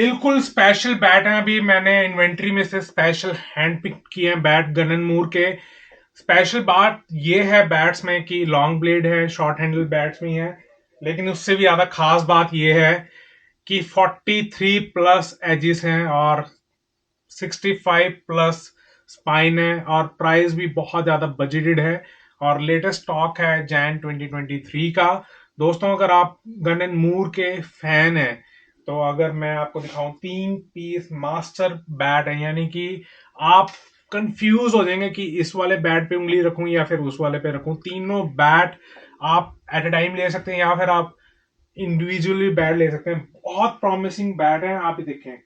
बिल्कुल special bet है। अभी मैंने इन्वेंट्री में से स्पेशल हैंड पिक किए हैं बैट गन एंड मूर के। स्पेशल बात ये है बैट्स में कि लॉन्ग ब्लेड है, शॉर्ट हैंडल बैट्स में है, लेकिन उससे भी ज्यादा खास बात ये है कि 43 प्लस एजिस हैं और 65 प्लस स्पाइन है और प्राइस भी बहुत ज्यादा बजटेड है और लेटेस्ट स्टॉक है जैन 2023 का। दोस्तों, अगर आप गन एंड मूर के फैन हैं तो अगर मैं आपको दिखाऊं, 3 पीस मास्टर बैट है, यानी कि आप कंफ्यूज हो जाएंगे कि इस वाले बैट पे उंगली रखूं या फिर उस वाले पे रखूं। तीनों बैट आप एट अ टाइम ले सकते हैं या फिर आप इंडिविजुअली बैट ले सकते हैं। बहुत प्रॉमिसिंग बैट है, आप ही देखें।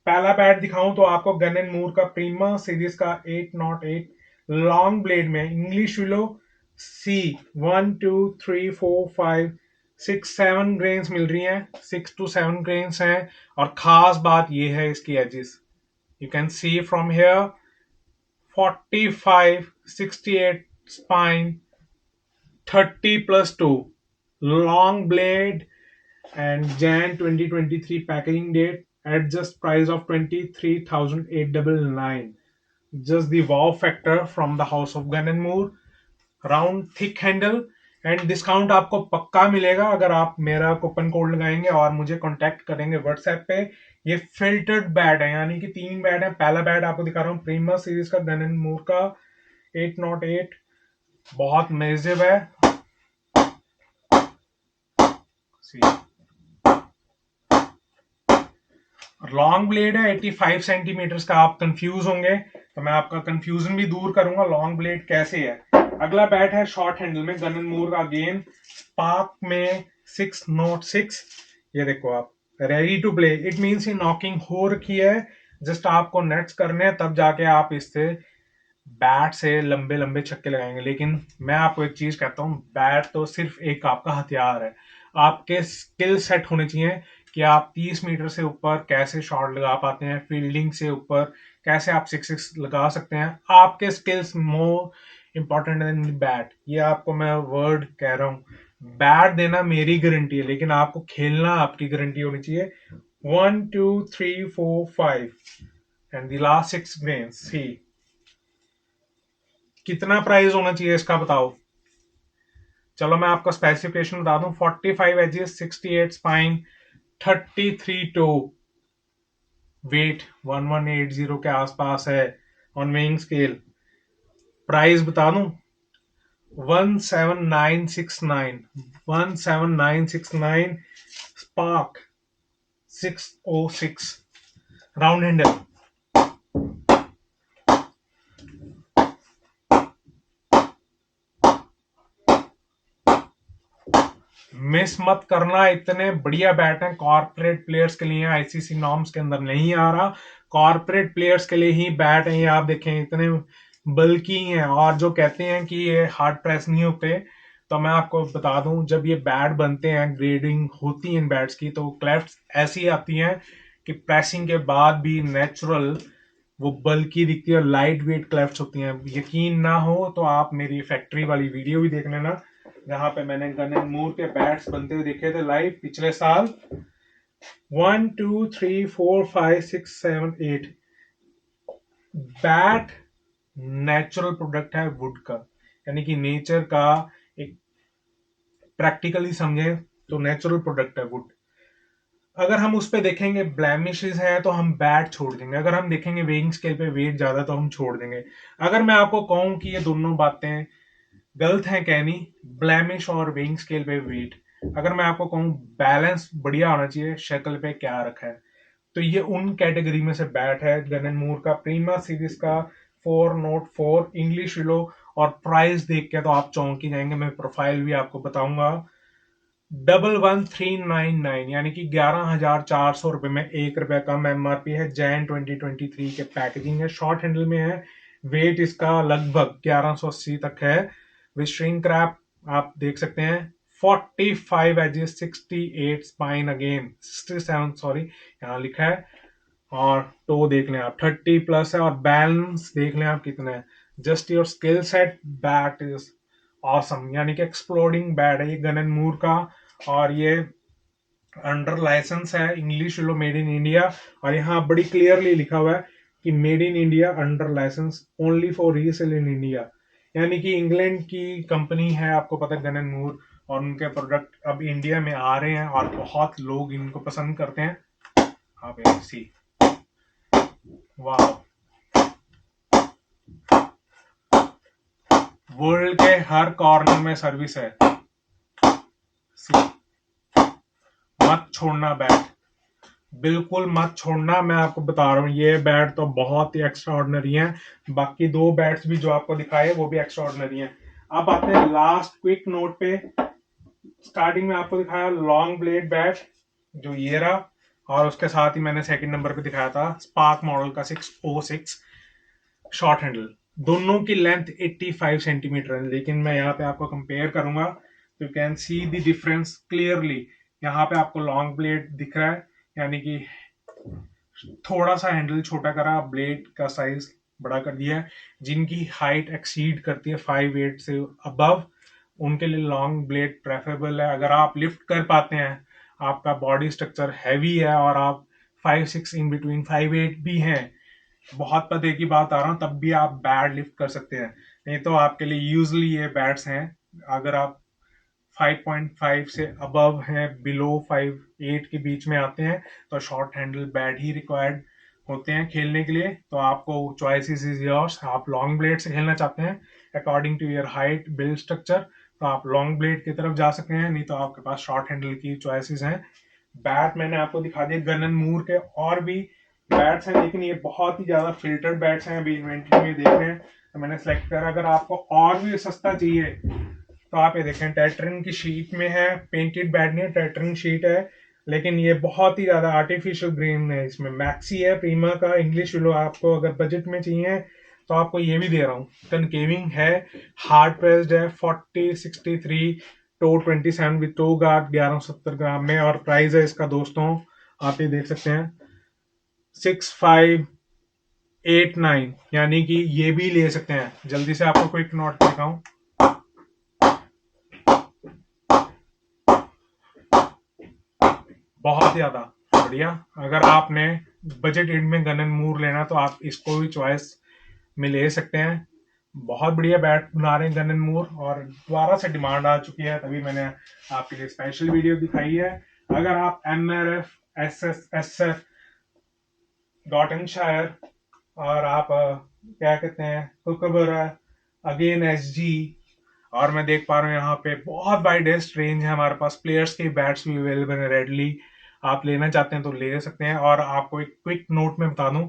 पहला बैट दिखाऊं तो आपको गन एंड मूर का प्रीमा सीरीज का 808 लॉन्ग ब्लेड में इंग्लिश विलो सी 1 2 3 4 5 6 7 ग्रेन्स मिल रही हैं, 6 to 7 ग्रेन्स हैं। और खास बात यह है इसकी edges, you can see from here 45 68 spine 30+2 long blade and Jan 2023 packaging date at just price of 23,899. Just the wow factor from the house of Gun and Moore. Round thick handle and discount आपको पक्का मिलेगा अगर आप मेरा coupon code लगाएंगे और मुझे contact करेंगे व्हाट्सएप पे। ये फिल्टर्ड बैट है, यानी कि 3 बैट है। पहला बैट आपको दिखा रहा हूँ प्रीमियर सीरीज का गन एंड मूर का 808, बहुत मेजिव है। लॉन्ग ब्लेड है 85 सेंटीमीटर का। आप कंफ्यूज होंगे तो मैं आपका कंफ्यूजन भी दूर करूंगा लॉन्ग ब्लेड कैसे है। अगला बैट है शॉर्ट हैंडल में गन एंड मूर का गेम स्पार्क में 606। ये देखो आप, ready to play, it means ये नॉकिंग हो रखी है, जस्ट आपको नेट्स करने हैं तब जाके आप इससे बैट से लंबे लंबे छक्के लगाएंगे। लेकिन मैं आपको एक चीज कहता हूँ, बैट तो सिर्फ एक आपका हथियार है, आपके स्किल सेट होने चाहिए कि आप 30 मीटर से ऊपर कैसे शॉट लगा पाते हैं, फील्डिंग से ऊपर कैसे आप सिक्स सिक्स लगा सकते हैं। आपके skills more important than bat. ये आपको मैं वर्ड कह रहा हूँ, बैट देना मेरी गारंटी है लेकिन आपको खेलना आपकी गारंटी होनी चाहिए। 1 2 3 4 5 एंड द लास्ट 6 ग्रेन्स सी। कितना प्राइस होना चाहिए इसका बताओ। चलो मैं आपको स्पेसिफिकेशन बता दूं, 45 एजेस, 68 स्पाइन, 33 टो, वेट 1180 के आसपास है ऑन वेइंग स्केल। प्राइस बता दूं, 17969, 17969, स्पार्क 606, राउंड हैंडल। मिस मत करना, इतने बढ़िया बैट हैं कॉर्पोरेट प्लेयर्स के लिए, आईसीसी नॉर्म्स के अंदर नहीं आ रहा, कॉर्पोरेट प्लेयर्स के लिए ही बैट है ये। आप देखें इतने बल्कि हैं, और जो कहते हैं कि ये हार्ड प्रेस नहीं होते, तो मैं आपको बता दूं, जब ये बैट बनते हैं, ग्रेडिंग होती है इन बैट्स की, तो क्लेफ्ट ऐसी आती हैं कि प्रेसिंग के बाद भी नेचुरल वो बल्कि दिखती है और लाइट वेट क्लेफ्ट होती हैं। यकीन ना हो तो आप मेरी फैक्ट्री वाली वीडियो भी देख लेना, जहां पे मैंने गन एंड मूर के बैट्स बनते हुए देखे थे लाइव पिछले साल। 1 2 3 4 5 6 7 8 बैट नेचुरल प्रोडक्ट है वुड का, यानी कि नेचर का एक, प्रैक्टिकली समझे तो नेचुरल प्रोडक्ट है वुड। अगर हम उस पर देखेंगे ब्लैमिशेस है तो हम बैट छोड़ देंगे, अगर हम देखेंगे वेइंग स्केल पे वेट ज्यादा तो हम छोड़ देंगे। अगर मैं आपको कहूं कि ये दोनों बातें गलत है कहनी, ब्लैमिश और वेइंग स्केल पे वेट, अगर मैं आपको कहूं बैलेंस बढ़िया होना चाहिए, शक्ल पे क्या रखा है, तो ये उन कैटेगरी में से बैट है। गन एंड मूर का प्रीमा सीरीज का 404 इंग्लिश लो, और प्राइस देख के तो आप चौंक ही जाएंगे। मैं प्रोफाइल भी आपको बताऊंगा, 11399, यानी कि 11,400 रुपए में ₹1 कम एमआरपी है। जैन 2023 के पैकेजिंग है, शॉर्ट हैंडल में है, वेट इसका लगभग 1180 तक है। विस्ट्रिंग क्रैप आप देख सकते हैं, 45 एजेस, 68 स्पाइन, अगेन 67 सॉरी यहाँ लिखा है, और तो देख लें आप 30 प्लस है, और बैलेंस देख लें आप कितना है। Just your skill set bat is awesome, यानी कि एक्सप्लोडिंग बैट है ये गन एंड मूर का। और ये अंडर लाइसेंस है, English willow made in India, और यहाँ बड़ी क्लियरली लिखा हुआ है कि made in India under licence only for resale in India. यानी कि इंग्लैंड की कंपनी है, आपको पता है, गन एंड मूर, और उनके प्रोडक्ट अब इंडिया में आ रहे हैं और बहुत लोग इनको पसंद करते हैं। आप सी, वाह, वर्ल्ड के हर कॉर्नर में सर्विस है। सी, मत छोड़ना बैट, बिल्कुल मत छोड़ना, मैं आपको बता रहा हूँ, ये बैट तो बहुत ही एक्स्ट्रा ऑर्डिनरी है। बाकी दो बैट्स भी जो आपको दिखाए वो भी एक्स्ट्रा ऑर्डिनरी है। अब आते हैं लास्ट क्विक नोट पे। स्टार्टिंग में आपको दिखाया लॉन्ग ब्लेड बैट, जो ये रहा, और उसके साथ ही मैंने सेकंड नंबर पे दिखाया था स्पार्क मॉडल का 606 शॉर्ट हैंडल। दोनों की लेंथ 85 सेंटीमीटर है, लेकिन मैं यहाँ पे आपको कंपेयर करूंगा तो you can see the difference clearly. यहाँ पे आपको लॉन्ग ब्लेड दिख रहा है, यानी कि थोड़ा सा हैंडल छोटा करा, ब्लेड का साइज बड़ा कर दिया है। जिनकी हाइट एक्सीड करती है 5'8" से अबव, उनके लिए लॉन्ग ब्लेड प्रेफरेबल है। अगर आप लिफ्ट कर पाते हैं, आपका बॉडी स्ट्रक्चर हैवी है और आप 5'6" इन बिटवीन 5'8" भी हैं, बहुत पते की बात आ रहा हूँ, तब भी आप बैट लिफ्ट कर सकते हैं। नहीं तो आपके लिए यूजली ये बैट्स हैं, अगर आप 5.5 से अबव हैं, बिलो 5'8" के बीच में आते हैं, तो शॉर्ट हैंडल बैट ही रिक्वायर्ड होते हैं खेलने के लिए। तो आपको चॉइसेस इज योर्स, आप लॉन्ग ब्लेड से खेलना चाहते हैं according to your height build structure, तो आप लॉन्ग ब्लेड की तरफ जा सकते हैं, नहीं तो आपके पास शॉर्ट हैंडल की चॉइसेस हैं। बैट मैंने आपको दिखा दिया गन एंड मूर के, और भी बैट्स हैं, लेकिन ये बहुत ही ज्यादा फिल्टर्ड बैट्स हैं, अभी इन्वेंट्री में देख रहे हैं तो मैंने सेलेक्ट करा। अगर आपको और भी सस्ता चाहिए तो आप ये देखें, टेट्रिन की शीट में है, पेंटेड बैट नहीं है, टेट्रिन शीट है, लेकिन ये बहुत ही ज्यादा आर्टिफिशियल ग्रेन है, इसमें मैक्सी है प्रीमा का इंग्लिश लो। आपको अगर बजट में चाहिए तो आपको ये भी दे रहा हूँ, कनकेविंग है, हार्ड प्रेस्ड है, 4063 टो 27 विद टो गार्ड 1170 ग्राम में, और प्राइस है इसका दोस्तों, आप ये देख सकते हैं, 6589, यानी कि ये भी ले सकते हैं। जल्दी से आपको क्विक नोट दिखाऊं, बहुत ज्यादा बढ़िया। अगर आपने बजट एंड में गन एंड मूर लेना तो आप इसको भी चॉइस में ले सकते हैं। बहुत बढ़िया बैट बना रहे हैं गन एंड मूर, और दोबारा से डिमांड आ चुकी है, तभी मैंने आपके लिए स्पेशल वीडियो दिखाई है। अगर आप MRF, SF, डॉटनशायर, और आप क्या कहते हैं, कुकबरा, अगेन SG, और मैं देख पा रहा हूँ यहाँ पे बहुत वाइडेस्ट रेंज है हमारे पास, प्लेयर्स के बैट्स भी अवेलेबल है रेडली, आप लेना चाहते हैं तो ले सकते हैं। और आपको एक क्विक नोट में बता दूं,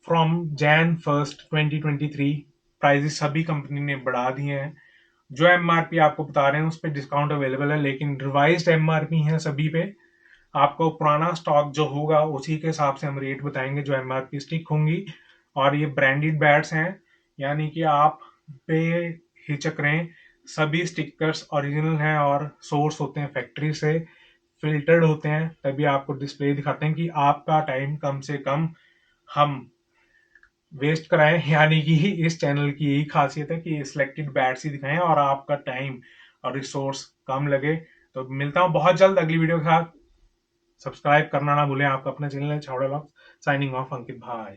फ्रॉम Jan 1 2023 प्राइजेस सभी कंपनी ने बढ़ा दिए हैं। जो MRP आपको बता रहे हैं उस पर डिस्काउंट अवेलेबल है, लेकिन रिवाइज्ड MRP है सभी पे। आपको पुराना स्टॉक जो होगा उसी के हिसाब से हम रेट बताएंगे, जो MRP स्टिक होंगी। और ये ब्रांडेड बैट्स हैं, यानी कि आप बेहिचक रहें, सभी स्टिकर्स ओरिजिनल हैं और सोर्स होते हैं फैक्ट्री से, फिल्टर्ड होते हैं, तभी आपको डिस्प्ले दिखाते हैं कि आपका टाइम कम से कम हम वेस्ट कराएं। यानी कि इस चैनल की यही खासियत है कि सिलेक्टेड बैट्स ही दिखाएं और आपका टाइम और रिसोर्स कम लगे। तो मिलता हूं बहुत जल्द अगली वीडियो के साथ। सब्सक्राइब करना ना भूलें, आपका अपना चैनल है छावड़ा लॉक्स। साइनिंग ऑफ, अंकित भाई।